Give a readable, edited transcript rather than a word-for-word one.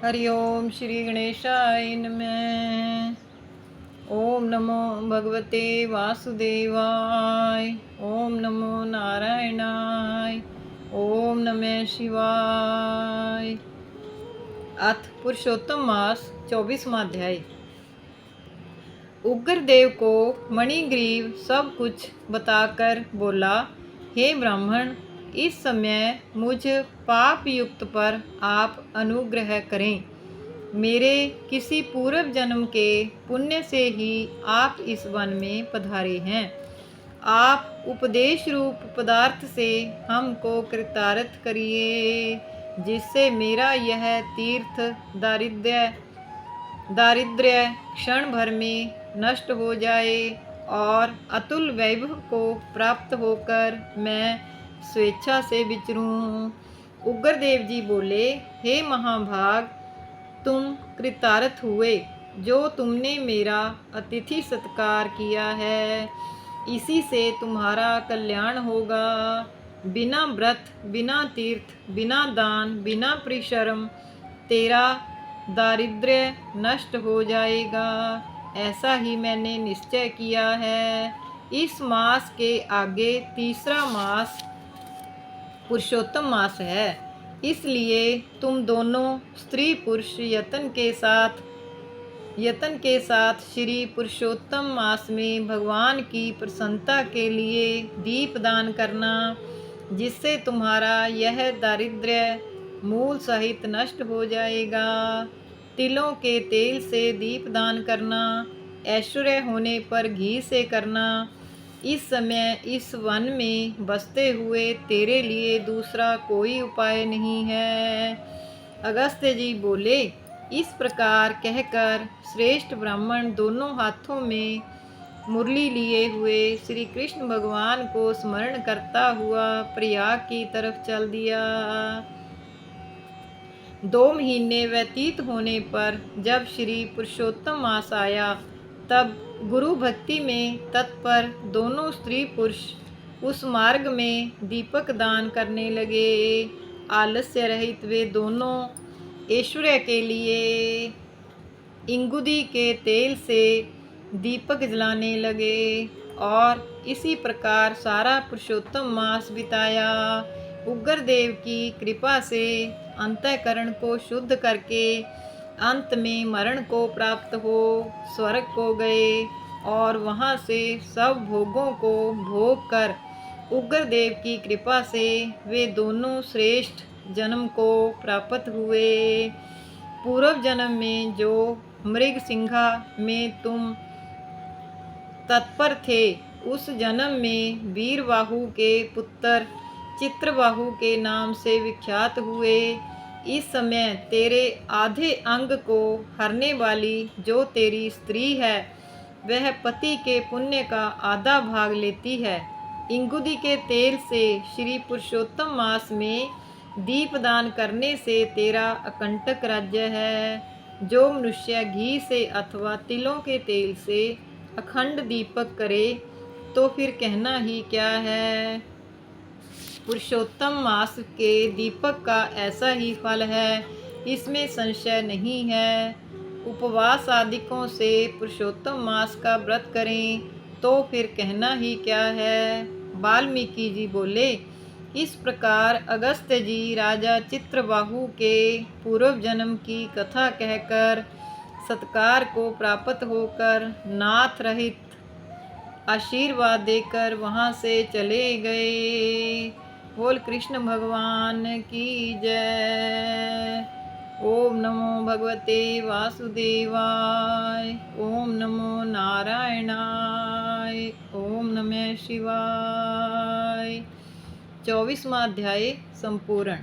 हरि ओम श्री गणेशाय नमः। ओम नमो भगवते वासुदेवाय। ओम नमो नारायणाय। ओम नमः शिवाय। अथ पुरुषोत्तम मास 24वां अध्याय। उग्रदेव को मणिग्रीव सब कुछ बताकर बोला, हे ब्राह्मण, इस समय मुझ पाप युक्त पर आप अनुग्रह करें। मेरे किसी पूर्व जन्म के पुण्य से ही आप इस वन में पधारे हैं। आप उपदेश रूप पदार्थ से हमको कृतार्थ करिए, जिससे मेरा यह तीर्थ दारिद्र्य क्षण भर में नष्ट हो जाए और अतुल वैभव को प्राप्त होकर मैं स्वेच्छा से विचरूं। उग्रदेव जी बोले, हे महाभाग, तुम कृतार्थ हुए। जो तुमने मेरा अतिथि सत्कार किया है, इसी से तुम्हारा कल्याण होगा। बिना व्रत, बिना तीर्थ, बिना दान, बिना परिश्रम तेरा दारिद्र्य नष्ट हो जाएगा। ऐसा ही मैंने निश्चय किया है। इस मास के आगे तीसरा मास पुरुषोत्तम मास है, इसलिए तुम दोनों स्त्री पुरुष यतन के साथ श्री पुरुषोत्तम मास में भगवान की प्रसन्नता के लिए दीप दान करना, जिससे तुम्हारा यह दारिद्र्य मूल सहित नष्ट हो जाएगा। तिलों के तेल से दीप दान करना, ऐश्वर्य होने पर घी से करना। इस समय इस वन में बसते हुए तेरे लिए दूसरा कोई उपाय नहीं है। अगस्त्य जी बोले, इस प्रकार कहकर श्रेष्ठ ब्राह्मण दोनों हाथों में मुरली लिए हुए श्री कृष्ण भगवान को स्मरण करता हुआ प्रयाग की तरफ चल दिया। 2 महीने व्यतीत होने पर जब श्री पुरुषोत्तम मास आया, तब गुरु भक्ति में तत्पर दोनों स्त्री पुरुष उस मार्ग में दीपक दान करने लगे। आलस्य रहित वे दोनों ऐश्वर्य के लिए इंगुदी के तेल से दीपक जलाने लगे और इसी प्रकार सारा पुरुषोत्तम मास बिताया। उग्रदेव की कृपा से अंतःकरण को शुद्ध करके अंत में मरण को प्राप्त हो स्वर्ग को गए और वहाँ से सब भोगों को भोग कर उग्रदेव की कृपा से वे दोनों श्रेष्ठ जन्म को प्राप्त हुए। पूर्व जन्म में जो मृगसिंहा में तुम तत्पर थे, उस जन्म में वीरबाहु के पुत्र चित्रबाहु के नाम से विख्यात हुए। इस समय तेरे आधे अंग को हरने वाली जो तेरी स्त्री है, वह पति के पुण्य का आधा भाग लेती है। इंगुदी के तेल से श्री पुरुषोत्तम मास में दीपदान करने से तेरा अकंटक राज्य है। जो मनुष्य घी से अथवा तिलों के तेल से अखंड दीपक करे, तो फिर कहना ही क्या है। पुरुषोत्तम मास के दीपक का ऐसा ही फल है, इसमें संशय नहीं है। उपवास आदिकों से पुरुषोत्तम मास का व्रत करें, तो फिर कहना ही क्या है। वाल्मीकि जी बोले, इस प्रकार अगस्त्य जी राजा चित्रबाहु के पूर्व जन्म की कथा कहकर सत्कार को प्राप्त होकर नाथ रहित आशीर्वाद देकर वहाँ से चले गए। बोल कृष्ण भगवान की जय। ओम नमो भगवते वासुदेवाय। ओम नमो नारायणाय। ओम नमः शिवाय। 24वां अध्याय संपूर्ण।